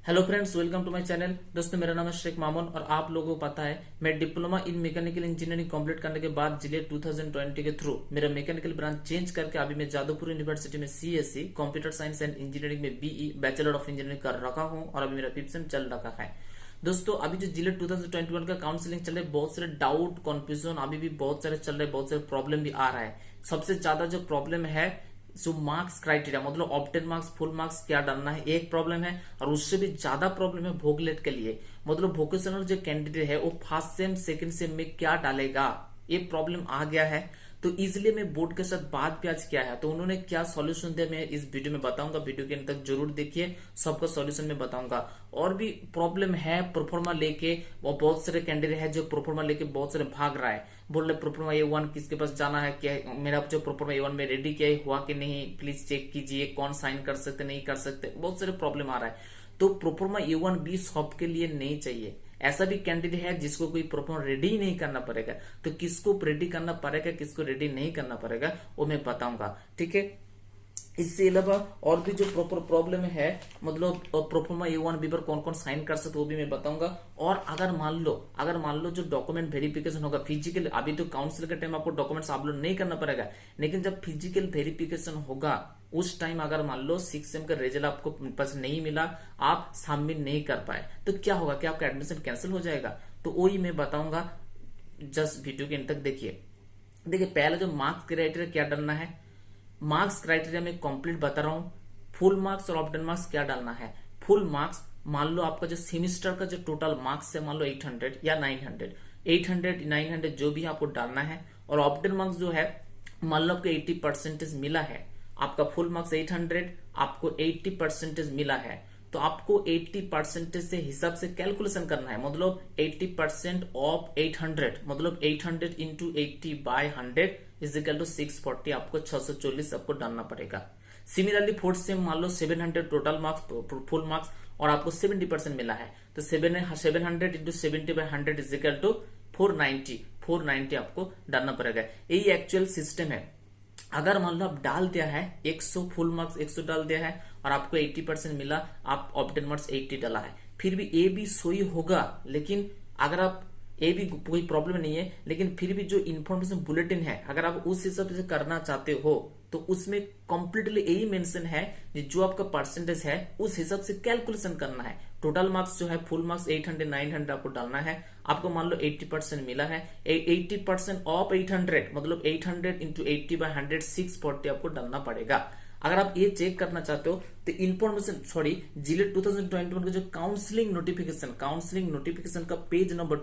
Hello friends, welcome to my channel. दोस्तों, मेरा नाम है शेख मामून और आप लोगों को पता है मैं diploma in mechanical engineering complete करने के बाद जिले 2020 के थ्रू मेरा मैकेनिकल ब्रांच चेंज करके अभी मैं जादवपुर यूनिवर्सिटी में CSC computer science and engineering में बीई बैचलर ऑफ इंजीनियरिंग कर रखा हूं और अभी मेरा 5th सेम चल रखा है। दोस्तों, अभी जो जिले 2021 का काउंसलिंग चल रहा है, बहुत सारे डाउट कंफ्यूजन अभी भी बहुत सारे चल रहे हैं, बहुत सारे प्रॉब्लम भी आ रहा है। सबसे ज्यादा जो प्रॉब्लम है जो मार्क्स क्राइटेरिया मतलब ऑप्टेन मार्क्स फुल मार्क्स क्या डालना है, एक प्रॉब्लम है। और उससे भी ज्यादा प्रॉब्लम है वोकलेट के लिए, मतलब वोकेशनल जो कैंडिडेट है वो फर्स्ट सेम सेकंड सेम में क्या डालेगा, ये प्रॉब्लम आ गया है। तो इसलिए मैं बोर्ड के साथ बात भी आज किया है, तो उन्होंने क्या सॉल्यूशन दिया मैं इस वीडियो में बताऊंगा। वीडियो के अंत तक जरूर देखिए, सबका सॉल्यूशन में बताऊंगा। और भी प्रॉब्लम है प्रोफार्मा लेके, और बहुत सारे कैंडिडेट है जो प्रोफार्मा लेके बहुत सारे भाग रहा है, बोल रहे प्रोफार्मा A1 किसके पास जाना है, क्या मेरा जो प्रोफार्मा A1 में रेडी किया है हुआ कि नहीं, प्लीज चेक कीजिए, कौन साइन कर सकते नहीं कर सकते, बहुत सारे प्रॉब्लम आ रहा है। तो प्रोफार्मा A1 भी सबके लिए नहीं चाहिए। ऐसा भी कैंडिडेट है जिसको कोई प्रोफार्मा रेडी ही नहीं करना पड़ेगा, तो किसको रेडी करना पड़ेगा किसको रेडी नहीं करना पड़ेगा वो मैं बताऊंगा, ठीक है। इससे अलावा और भी जो प्रॉपर प्रॉब्लम है, मतलब प्रोफार्मा A1 बी पर कौन कौन साइन कर सकते वो भी मैं बताऊंगा। और अगर मान लो जो डॉक्यूमेंट वेरिफिकेशन होगा फिजिकल, अभी तो काउंसिल के टाइम आपको डॉक्यूमेंट्स अपलोड नहीं करना पड़ेगा, लेकिन जब फिजिकल वेरिफिकेशन होगा उस टाइम अगर मान लो 6 सेम का रिजल्ट आपको पास नहीं मिला, आप सबमिट नहीं कर पाए, तो क्या होगा, क्या आपका एडमिशन कैंसिल हो जाएगा? तो वही मैं बताऊंगा, जस्ट वीडियो के अंत तक देखिए। पहले जो मार्क्स क्राइटेरिया क्या डालना है, मार्क्स क्राइटेरिया में कंप्लीट बता रहा हूं। फुल मार्क्स और ऑप्टेन मार्क्स क्या डालना है। फुल मार्क्स मान लो आपका जो सेमिस्टर का जो टोटल मार्क्स है, मान लो 800 या 900, 800 900 जो भी आपको डालना है। और ऑप्टेन मार्क्स जो है, मान लो आपको 80% मिला है, आपका फुल मार्क्स 800, आपको 80% मिला है, तो आपको 80% से हिसाब से कैलकुलेशन करना है। मतलब 80% ऑफ 800, मतलब 800 into 80 by 100 is equal to 640, आपको 640 आपको डालना पड़ेगा। सिमिलरली फोर्थ सेम मान लो 700 टोटल मार्क्स फुल मार्क्स और आपको 70% मिला है, तो 700 into 70 by 100 is equal to 490 आपको डालना पड़ेगा। यही एक्चुअल सिस्टम है। अगर मान लो आप डाल दिया है 100 फुल मार्क्स 100 डाल दिया है और आपको 80% मिला, आप ऑप्टेन मार्क्स 80 डाला है, फिर भी ए भी सोई होगा। लेकिन अगर आप ए भी कोई प्रॉब्लम नहीं है, लेकिन फिर भी जो इन्फॉर्मेशन बुलेटिन है अगर आप उस हिसाब से करना चाहते हो तो उसमें कंप्लीटली यही मेंशन है कि जो आपका परसेंटेज है उस हिसाब से कैलकुलेशन करना है। टोटल मार्क्स जो है फुल मार्क्स 800 900 आपको डालना है। आपको मान लो 80% मिला है, 80% ऑफ 800 मतलब 800 इंटू 80 बाय 100 640 आपको डालना पड़ेगा। अगर आप ये चेक करना चाहते हो तो इन्फॉर्मेशन जिले 2021 का जो काउंसलिंग नोटिफिकेशन का पेज नंबर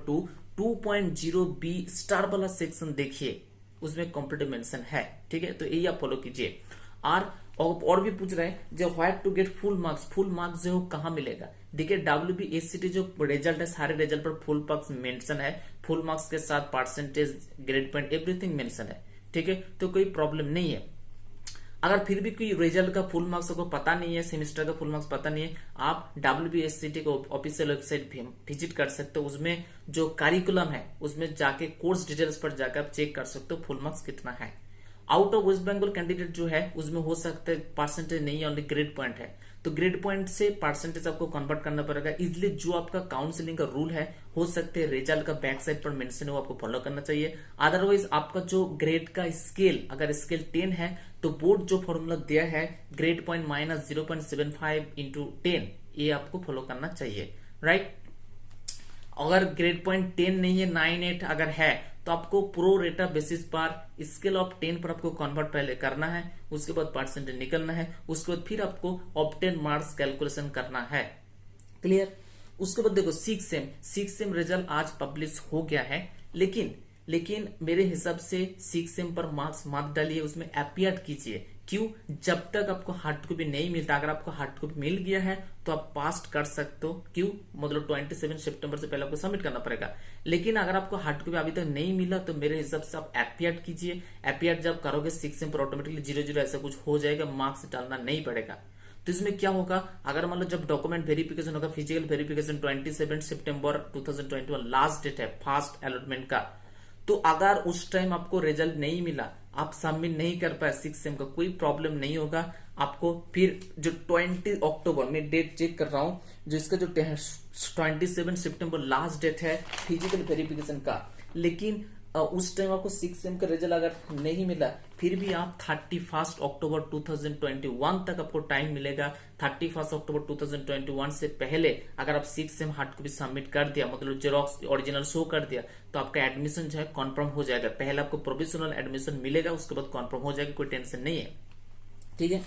2.0 बी स्टार वाला सेक्शन देखिए, उसमें कंप्लीट मेंशन है, ठीक है। तो यही आप फॉलो कीजिए। और भी पूछ रहे हैं जो what to get full marks जो कहाँ मिलेगा। देखिए WBSCT जो रिजल्ट है, सारे रिजल्ट पर फुल मार्क्स मेंशन है, फुल मार्क्स के साथ percentage grade point everything mention है, ठीक है। तो कोई प्रॉब्लम नहीं है। अगर फिर भी कोई रिजल्ट का फुल मार्क्स को पता नहीं है, सेमेस्टर का फुल मार्क्स पता नहीं है, आप WBSCT को ऑफिशियल वेबसाइट विजिट कर सकते हो। उसमें जो करिकुलम है उसमें जाके कोर्स डिटेल्स पर जाकर आप चेक कर सकते हो फुल मार्क्स कितना है। Out of West Bengal candidate जो है उसमें हो सकता है परसेंटेज नहीं है, ओनली ग्रेड पॉइंट है, तो ग्रेड पॉइंट से परसेंटेज आपको कन्वर्ट करना पड़ेगा। इसलिए जो आपका काउंसलिंग का रूल है, हो सकते हैं रिजल्ट का बैक साइड पर मेंशन है, वो आपको फॉलो करना चाहिए। अदरवाइज आपका जो ग्रेड का स्केल, अगर स्केल 10 है तो बोर्ड जो फॉर्मूला दिया है ग्रेड पॉइंट माइनस 0.75 इंटू 10, ये आपको फॉलो करना चाहिए, राइट। अगर ग्रेड पॉइंट 10 नहीं है, 9 8 अगर है तो आपको प्रो रेटा बेसिस पर स्केल ऑफ 10 पर आपको कन्वर्ट पहले करना है, उसके बाद परसेंटेज निकलना है, उसके बाद फिर आपको ऑप्टेन मार्क्स कैलकुलेशन करना है, क्लियर। उसके बाद देखो 6 सेम रिजल्ट आज पब्लिश हो गया है, लेकिन मेरे हिसाब से 6 सेम पर मार्क्स मत डालिए, उसमें अपीयर कीजिए। क्यों? जब तक आपको हार्ड कॉपी नहीं मिलता, अगर आपको हार्ड कॉपी मिल गया है तो आप पास कर सकते हो। क्यों? मतलब 27 सितंबर से पहले आपको सबमिट करना पड़ेगा। लेकिन अगर आपको हार्ड कॉपी अभी तक नहीं मिला तो मेरे हिसाब से आप अपीयर कीजिए। अपीयर जब करोगे 6 सेम पर ऑटोमेटिकली 0 ऐसा कुछ हो जाएगा, मार्क्स डालना नहीं पड़ेगा। तो इसमें क्या होगा, अगर मान लो जब डॉक्यूमेंट वेरिफिकेशन होगा, फिजिकल वेरिफिकेशन 27 सितंबर 2021 लास्ट डेट है फर्स्ट अलॉटमेंट का, तो अगर उस टाइम आपको रिजल्ट नहीं मिला, आप सबमिट नहीं कर पाए 6 सेम का, कोई प्रॉब्लम नहीं होगा। आपको फिर जो 20 अक्टूबर में डेट चेक कर रहा हूं, जो इसका जो 27 सितंबर लास्ट डेट है फिजिकल वेरिफिकेशन का। लेकिन उस टाइम आपको 6 सेम का रिजल्ट अगर नहीं मिला, फिर भी आप 31 अक्टूबर 2021 तक आपको टाइम मिलेगा। 31 अक्टूबर 2021 से पहले अगर आप 6 सेम हार्ड कॉपी सबमिट कर दिया, मतलब जेरोक्स ओरिजिनल शो कर दिया, तो आपका एडमिशन जो है कन्फर्म हो जाएगा। पहले आपको प्रोविजनल एडमिशन मिलेगा, उसके बाद कन्फर्म हो जाएगा, कोई टेंशन नहीं है, ठीक है।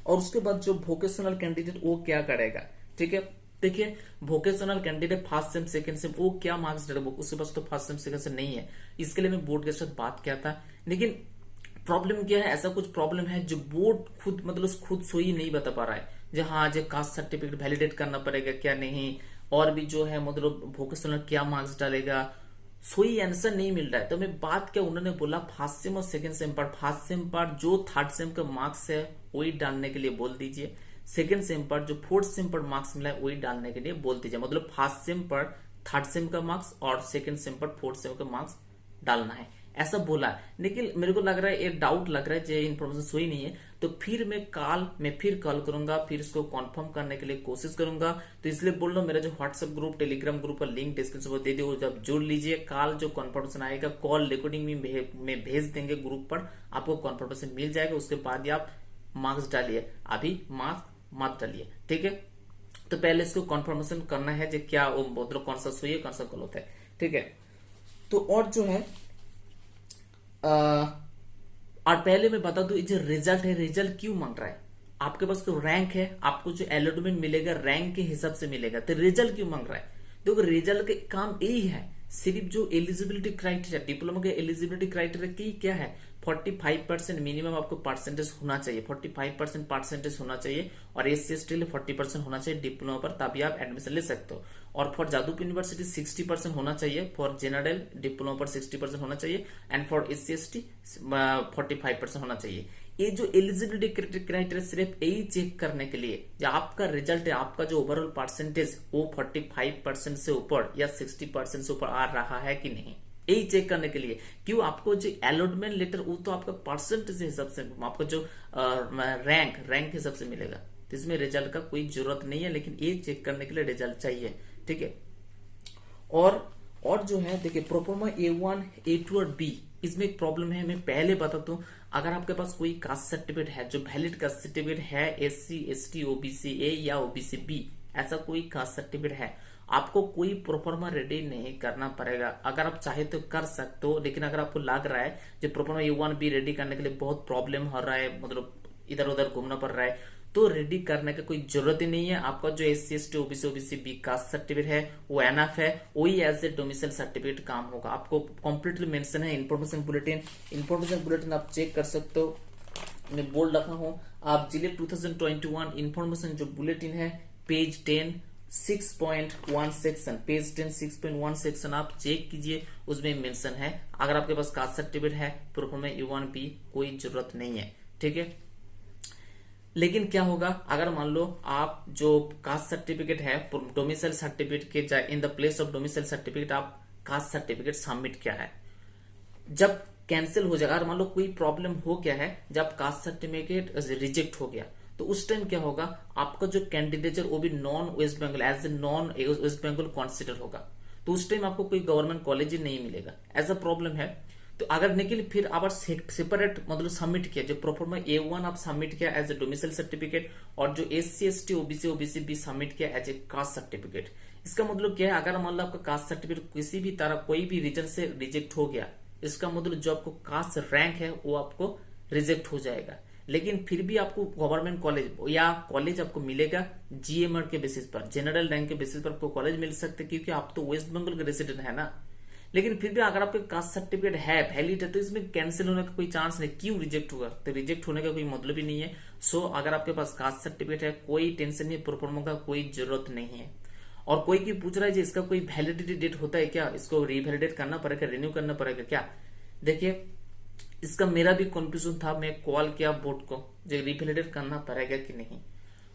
और उसके बाद जो वोकेशनल कैंडिडेट वो क्या करेगा, ठीक है। देखिए vocational candidate first sem second same वो क्या मार्क्स डालेगा, उसके पास तो फर्स्ट सेम सेकंड सेम नहीं है। इसके लिए मैं बोर्ड के साथ बात किया था, लेकिन प्रॉब्लम क्या है, ऐसा कुछ प्रॉब्लम है जो बोर्ड खुद मतलब खुद सो ही नहीं बता पा रहा है। जो हाँ जो कास्ट सर्टिफिकेट वैलिडेट करना पड़ेगा क्या नहीं, और भी जो है मतलब वोकेशनल क्या मार्क्स डालेगा, सोई आंसर नहीं मिल रहा है। तो मैं बात क्या, उन्होंने बोला फर्स्ट सेम और सेकंड सेम पर, फर्स्ट सेम पर जो थर्ड सेम का मार्क्स है वही डालने के लिए बोल दीजिए, सेकंड सेम पर जो फोर्थ सेम पर मार्क्स मिला है वही डालने के लिए बोल दीजिए। मतलब फर्स्ट सेम पर थर्ड सेम का मार्क्स और सेकंड सेम पर फोर्थ सेम का मार्क्स डालना है, ऐसा बोला है। लेकिन मेरे को लग रहा है, एक डाउट लग रहा है, जो इन्फॉर्मेशन सही नहीं है। तो फिर मैं फिर कॉल करूंगा, फिर इसको कंफर्म करने के लिए कोशिश करूंगा। तो इसलिए बोल रहा हूँ, मेरा जो व्हाट्सएप ग्रुप टेलीग्राम ग्रुप का लिंक डिस्क्रिप्शन में दे दिए, जब जोड़ लीजिए। कल जो कंफर्मेशन आएगा कॉल रिकॉर्डिंग में भेज देंगे ग्रुप पर, आपको कंफर्मेशन मिल जाएगा। उसके बाद ही आप मार्क्स डालिए, अभी मार्क्स मत डालिए, ठीक है। तो पहले इसको कंफर्मेशन करना है जो क्या वो मतलब कौन सा सही है कौन सा गलत है, ठीक है। तो और जो है और पहले मैं बता दूं, जो रिजल्ट है, रिजल्ट क्यों मांग रहा है? आपके पास तो रैंक है, आपको जो अलॉटमेंट मिलेगा रैंक के हिसाब से मिलेगा, तो रिजल्ट क्यों मांग रहा है? देखो रिजल्ट के काम यही है, सिर्फ जो एलिजिबिलिटी क्राइटेरिया, डिप्लोमा के एलिजिबिलिटी क्राइटेरिया की क्या है, 45% मिनिमम आपको परसेंटेज होना चाहिए, 45% परसेंटेज होना चाहिए, और SC ST लिए 40% होना चाहिए डिप्लोमा पर, तभी आप एडमिशन ले सकते हो। और फॉर जादवपुर यूनिवर्सिटी 60% होना चाहिए, फॉर जनरल डिप्लोमा पर 60% होना चाहिए, एंड फॉर SC ST 45% होना चाहिए। ये जो एलिजिबिलिटी क्राइटेरिया सिर्फ यही चेक करने के लिए, जो आपका रिजल्ट है, आपका जो ओवरऑल परसेंटेज वो 45% से ऊपर या 60% से ऊपर आ रहा है कि नहीं, यही चेक करने के लिए। क्यों? आपको जो अलॉटमेंट लेटर वो तो आपका परसेंटेज के हिसाब से, आपको जो रैंक के हिसाब से मिलेगा, तो इसमें रिजल्ट का कोई जरूरत नहीं है, लेकिन ये चेक करने के लिए रिजल्ट चाहिए, ठीक है। और जो है देखिए प्रोफार्मा A1 A2 और B, इसमें एक प्रॉब्लम है, मैं पहले बताता हूँ। अगर आपके पास कोई कास्ट सर्टिफिकेट है, जो वैलिड कास्ट सर्टिफिकेट है, SC ST OBC A या OBC B, ऐसा कोई कास्ट सर्टिफिकेट है, आपको कोई प्रोफार्मा रेडी नहीं करना पड़ेगा। अगर आप चाहे तो कर सकते हो, लेकिन अगर आपको लग रहा है जो प्रोफार्मा A1 B रेडी करने के लिए बहुत प्रॉब्लम हो रहा है, मतलब इधर उधर घूमना पड़ रहा है, तो रेडी करने की कोई जरूरत ही नहीं है। आपका जो SC ST OBC B caste certificate है वो एनफ है, वही एज ए डोमिसाइल सर्टिफिकेट काम होगा। आपको कंप्लीटली मेंशन है इन्फॉर्मेशन बुलेटिन आप चेक कर सकते हो, मैं बोल रखा हूँ। आप जिले 2021 इन्फॉर्मेशन जो बुलेटिन है, पेज 10 6.1 सेक्शन, पेज 10 6.1 सेक्शन आप चेक कीजिए, उसमें मेंशन है। अगर आपके पास कास्ट सर्टिफिकेट है, प्रोफार्मा A1 B कोई जरूरत नहीं है, ठीक है। लेकिन क्या होगा अगर मान लो आप जो कास्ट सर्टिफिकेट है, डोमिसाइल सर्टिफिकेट के in the place of domicile certificate आप कास्ट सर्टिफिकेट सबमिट किया है, जब कैंसिल हो जाएगा, अगर मान लो कोई प्रॉब्लम हो गया है, जब कास्ट सर्टिफिकेट रिजेक्ट हो गया, तो उस टाइम क्या होगा, आपका जो कैंडिडेचर वो भी non West Bengal, as a non West Bengal consider होगा, तो उस टाइम आपको कोई गवर्नमेंट कॉलेज ही नहीं मिलेगा, ऐसा प्रॉब्लम है। तो अगर निकल फिर आप सेपरेट मतलब सबमिट किया, जो प्रोफार्मा A1 आप सबमिट किया एज ए डोमिसाइल सर्टिफिकेट, और जो SC ST OBC B submit किया एज ए कास्ट सर्टिफिकेट, इसका मतलब क्या है, अगर मान लो आपका कास्ट सर्टिफिकेट किसी भी तरह कोई भी रीजन से रिजेक्ट हो गया, इसका मतलब जो आपको कास्ट रैंक है वो आपको रिजेक्ट हो जाएगा। लेकिन फिर भी आपको गवर्नमेंट कॉलेज या कॉलेज आपको मिलेगा GMR के बेसिस पर, जनरल रैंक के बेसिस पर आपको कॉलेज मिल सकते, क्योंकि आप तो वेस्ट बंगाल के रेसिडेंट है ना। लेकिन फिर भी अगर आपके कास्ट सर्टिफिकेट है, वैलिड है, तो इसमें कैंसिल होने का कोई चांस नहीं। क्यों रिजेक्ट होगा? तो रिजेक्ट होने का कोई मतलब ही नहीं है। सो अगर आपके पास कास्ट सर्टिफिकेट है, कोई टेंशन नहीं, प्रोफार्मा का कोई जरूरत नहीं है। और कोई की पूछ रहा है जी इसका कोई वैलिडिटी डेट होता है क्या, इसको रिवैलिडेट करना पड़ेगा, रिन्यू करना पड़ेगा क्या? देखिए इसका मेरा भी कंफ्यूजन था, मैं कॉल किया बोर्ड को, जो रिवैलिडेट करना पड़ेगा कि नहीं,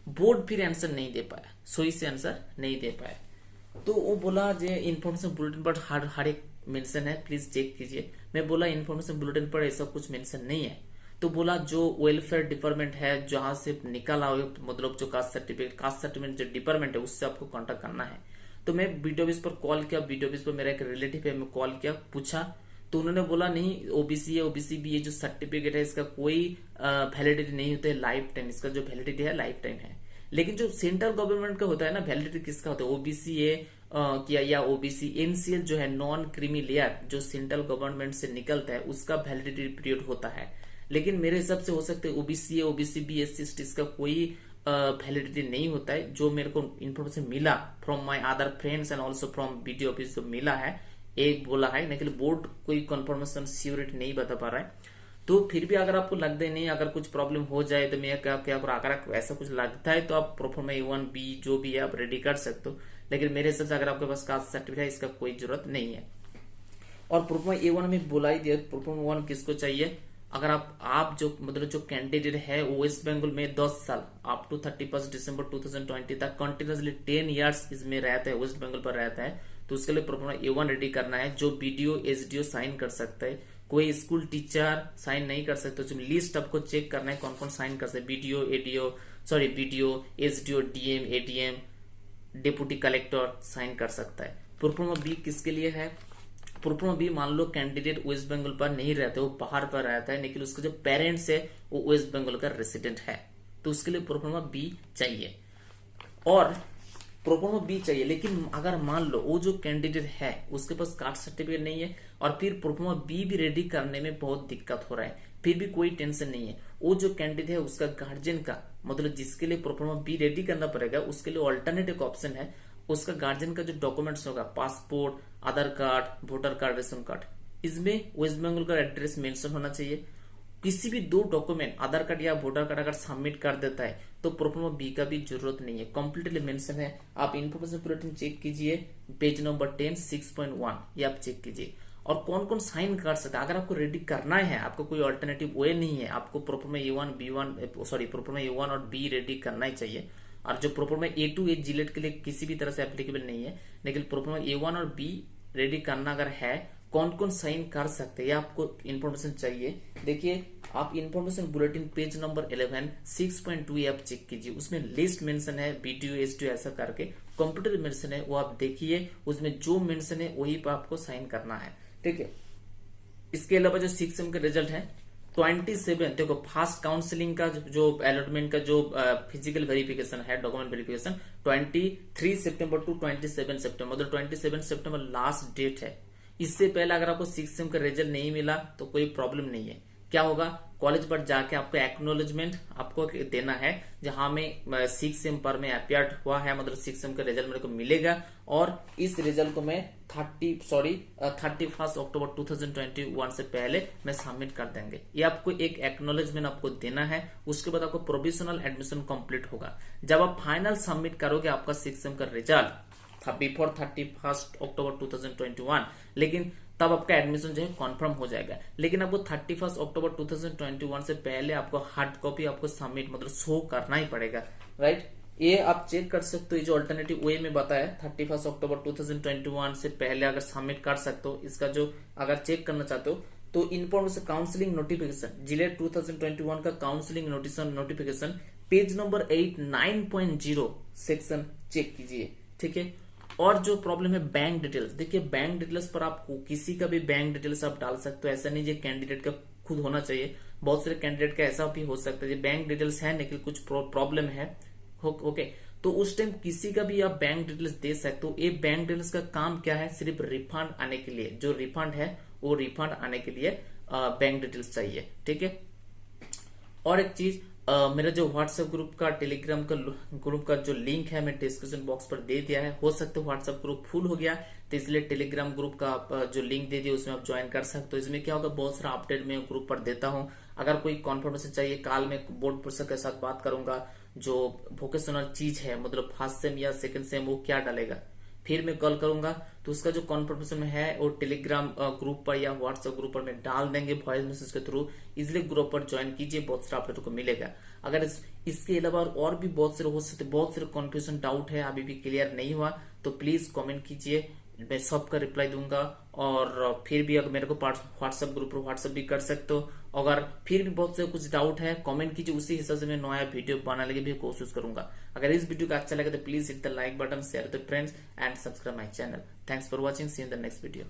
बोर्ड फिर आंसर नहीं दे पाया, सही से आंसर नहीं दे पाया। तो वो बोला जो इन्फॉर्मेशन बुलेटिन पर हर एक मेंशन है, प्लीज चेक कीजिए। मैं बोला इन्फॉर्मेशन बुलेटिन पर ऐसा कुछ मेंशन नहीं है, तो बोला जो वेलफेयर डिपार्टमेंट है जहां से निकाला हो, मतलब जो कास्ट सर्टिफिकेट जो डिपार्टमेंट है उससे आपको कांटेक्ट करना है। तो मैं बीडी ऑफिस पर कॉल किया, बीडी ऑफिस पर मेरा एक रिलेटिव है, मैं कॉल किया, पूछा, तो उन्होंने बोला नहीं ओबीसी है, ओबीसी भी ये जो सर्टिफिकेट है इसका कोई वैलिडिटी नहीं होता है, लाइफ टाइम इसका जो वैलिडिटी है लाइफ टाइम है। लेकिन जो सेंट्रल गवर्नमेंट का होता है ना, वैलिडिटी किसका होता है, ओबीसी है किया या ओबीसी एनसीएल जो है नॉन क्रीमी लेयर जो सेंट्रल गवर्नमेंट से निकलता है उसका वैलिडिटी पीरियड होता है। लेकिन मेरे हिसाब से हो सकता है ओबीसी है, ओबीसी बी, एससी एसटी इसका कोई वैलिडिटी नहीं होता है। जो मेरे को इन्फॉर्मेशन मिला from my other friends and also from BD office जो मिला है, एक बोला है, लेकिन बोर्ड कोई कंफर्मेशन श्योरिटी नहीं बता पा रहा है। तो फिर भी अगर आपको लगता है नहीं, अगर कुछ प्रॉब्लम हो जाए तो मैं क्या क्या करूँ, अगर आपको ऐसा कुछ लगता है तो आप प्रोफार्मा A1 B जो भी है आप रेडी कर सकते हो। लेकिन मेरे हिसाब से अगर आपके पास कास्ट सर्टिफिकेट है इसका कोई जरूरत नहीं है। और प्रोफार्मा A1 में बोला ही दिया, प्रोफार्मा 1 किसको चाहिए, अगर आप जो मतलब जो कैंडिडेट है वेस्ट बंगाल में 10 साल अप टू 31 दिसंबर 2020 तक कंटिन्यूसली 10 इयर्स इसमें रहता है, वेस्ट बंगाल पर रहता है, तो उसके लिए प्रोफार्मा A1 रेडी करना है। जो बीडीओ एसडीओ साइन कर सकता है, कोई स्कूल टीचर साइन नहीं कर सकते। तो लिस्ट आपको चेक करना है कौन कौन साइन कर सकते, BDO ADO sorry BDO SDO DM ADM deputy collector sign कर सकता है। प्रोफार्मा बी किसके लिए है, प्रोफार्मा बी मान लो कैंडिडेट वेस्ट बंगाल पर नहीं रहता, वो बाहर पर रहता है, लेकिन उसके जो पेरेंट्स है वो वेस्ट बंगाल का रेसिडेंट है, तो उसके लिए प्रोफार्मा बी चाहिए। और प्रोफार्मा बी चाहिए, लेकिन अगर मान लो वो जो कैंडिडेट है उसके पास कास्ट सर्टिफिकेट नहीं है और फिर प्रोफार्मा बी भी रेडी करने में बहुत दिक्कत हो रहा है, फिर भी कोई टेंशन नहीं है। वो जो कैंडिडेट है उसका गार्जियन का मतलब जिसके लिए प्रोफार्मा बी रेडी करना पड़ेगा उसके लिए ऑल्टरनेटिव ऑप्शन है, उसका गार्जियन का जो डॉक्यूमेंट्स होगा, passport, Aadhaar card, voter card, ration card, इसमें वेस्ट बंगाल का एड्रेस मेंशन होना चाहिए। किसी भी 2 डॉक्यूमेंट आधार कार्ड या वोटर कार्ड अगर सबमिट कर देता है तो प्रोफार्मा बी का भी जरूरत नहीं है, कंप्लीटली मेंशन है। आप इन्फॉर्मेशन बुलेटिन चेक कीजिए, पेज नंबर 10 6.1 ये आप चेक कीजिए। और कौन कौन साइन कर सकता है, अगर आपको रेडी करना है, आपको कोई ऑल्टरनेटिव वे नहीं है, आपको प्रोफार्मा प्रोफार्मा A1 और बी रेडी करना ही चाहिए। और जो प्रोफार्मा A2 जिलेट के लिए किसी भी तरह से एप्लीकेबल नहीं है, लेकिन प्रोफार्मा A1 और बी रेडी करना अगर है, कौन कौन साइन कर सकते हैं आपको इन्फॉर्मेशन चाहिए। देखिए आप इन्फॉर्मेशन बुलेटिन पेज नंबर 11 6.2 आप चेक कीजिए, उसमें लिस्ट मेंशन है बीडीओ एसडीओ ऐसा करके कंप्यूटर मेंशन है, वो आप देखिए, उसमें जो मेंशन है वही पर आपको साइन करना है, ठीक है। इसके अलावा जो 6 सेम के रिजल्ट है 27, देखो फास्ट काउंसलिंग का जो अलॉटमेंट का जो फिजिकल वेरिफिकेशन है, डॉक्यूमेंट वेरिफिकेशन 23 सितंबर टू 27 सितंबर, मतलब 27 सितंबर लास्ट डेट है। इससे पहले अगर आपको 6 सेम का रिजल्ट नहीं मिला तो कोई प्रॉब्लम नहीं है। क्या होगा, कॉलेज पर जाके आपको एक्नोलेजमेंट आपको देना है, जहां में 6 सेम पर में अपियर्ड हुआ है, मतलब 6 सेम का रिजल्ट मेरे को मिलेगा और इस रिजल्ट को मैं 31 अक्टूबर 2021 से पहले मैं सबमिट कर देंगे। ये आपको एक एक्नोलेजमेंट आपको देना है। उसके बाद आपको प्रोविजनल एडमिशन कंप्लीट होगा। जब आप फाइनल सबमिट करोगे आपका 6 सेम का रिजल्ट बिफोर 31 अक्टूबर 2021, लेकिन तब आपका एडमिशन जो है कंफर्म हो जाएगा। लेकिन आपको 31 अक्टूबर 2021 से पहले आपको हार्ड कॉपी आपको सबमिट मतलब शो करना ही पड़ेगा, राइट। ये आप चेक कर सकते हो, जो अल्टरनेटिव वे में बताया 31 अक्टूबर 2021 से पहले अगर सबमिट कर सकते हो। इसका जो अगर चेक करना चाहते हो तो इन्फॉर्मेशन काउंसलिंग नोटिफिकेशन जिले 2021 का counselling notification page number 8 9.0 section check कीजिए, ठीक है। और जो प्रॉब्लम है बैंक डिटेल्स, देखिए बैंक डिटेल्स पर आप किसी का भी बैंक डिटेल्स आप डाल सकते हो, ऐसा नहीं जो कैंडिडेट का खुद होना चाहिए। बहुत सारे कैंडिडेट का ऐसा भी हो सकता है बैंक डिटेल्स है लेकिन कुछ प्रॉब्लम है, ओके, तो उस टाइम किसी का भी आप बैंक डिटेल्स दे सकते हो। ये बैंक डिटेल्स का काम क्या है, सिर्फ रिफंड आने के लिए, जो रिफंड है वो रिफंड आने के लिए बैंक डिटेल्स चाहिए, ठीक है। और एक चीज, मेरा जो व्हाट्सएप ग्रुप का टेलीग्राम का ग्रुप का जो लिंक है मैं डिस्क्रिप्शन बॉक्स पर दे दिया है। हो सकता है व्हाट्सएप ग्रुप फुल हो गया तो इसलिए टेलीग्राम ग्रुप का जो लिंक दे दिया उसमें आप ज्वाइन कर सकते हो। इसमें क्या होगा, बहुत सारा अपडेट मैं ग्रुप पर देता हूं। अगर कोई कॉन्फर्मेशन चाहिए, काल में बोर्ड प्रोफेसर के साथ बात करूंगा, जो वोकेशनल चीज है मतलब फर्स्ट सेम या सेकंड सेम वो क्या डालेगा, फिर मैं कॉल करूंगा तो उसका जो कॉन्फर्मेशन है वो टेलीग्राम ग्रुप पर या व्हाट्सएप ग्रुप पर मैं डाल देंगे वॉइस मैसेज के थ्रू। इसलिए ग्रुप पर ज्वाइन कीजिए, बहुत सारा अपडेट को मिलेगा। अगर इसके अलावा और भी बहुत सारे हो सकते, बहुत सारे कंफ्यूजन डाउट है अभी भी क्लियर नहीं हुआ तो प्लीज कमेंट कीजिए, मैं सबका रिप्लाई दूंगा। और फिर भी अगर मेरे को व्हाट्सएप ग्रुप पर व्हाट्सएप भी कर सकते हो। अगर फिर भी बहुत से कुछ डाउट है कमेंट कीजिए, उसी हिसाब से मैं नया वीडियो बनाने की भी कोशिश करूंगा। अगर इस वीडियो का अच्छा लगे तो please hit the like button, share the friends and subscribe my channel. Thanks for watching, see in the next video.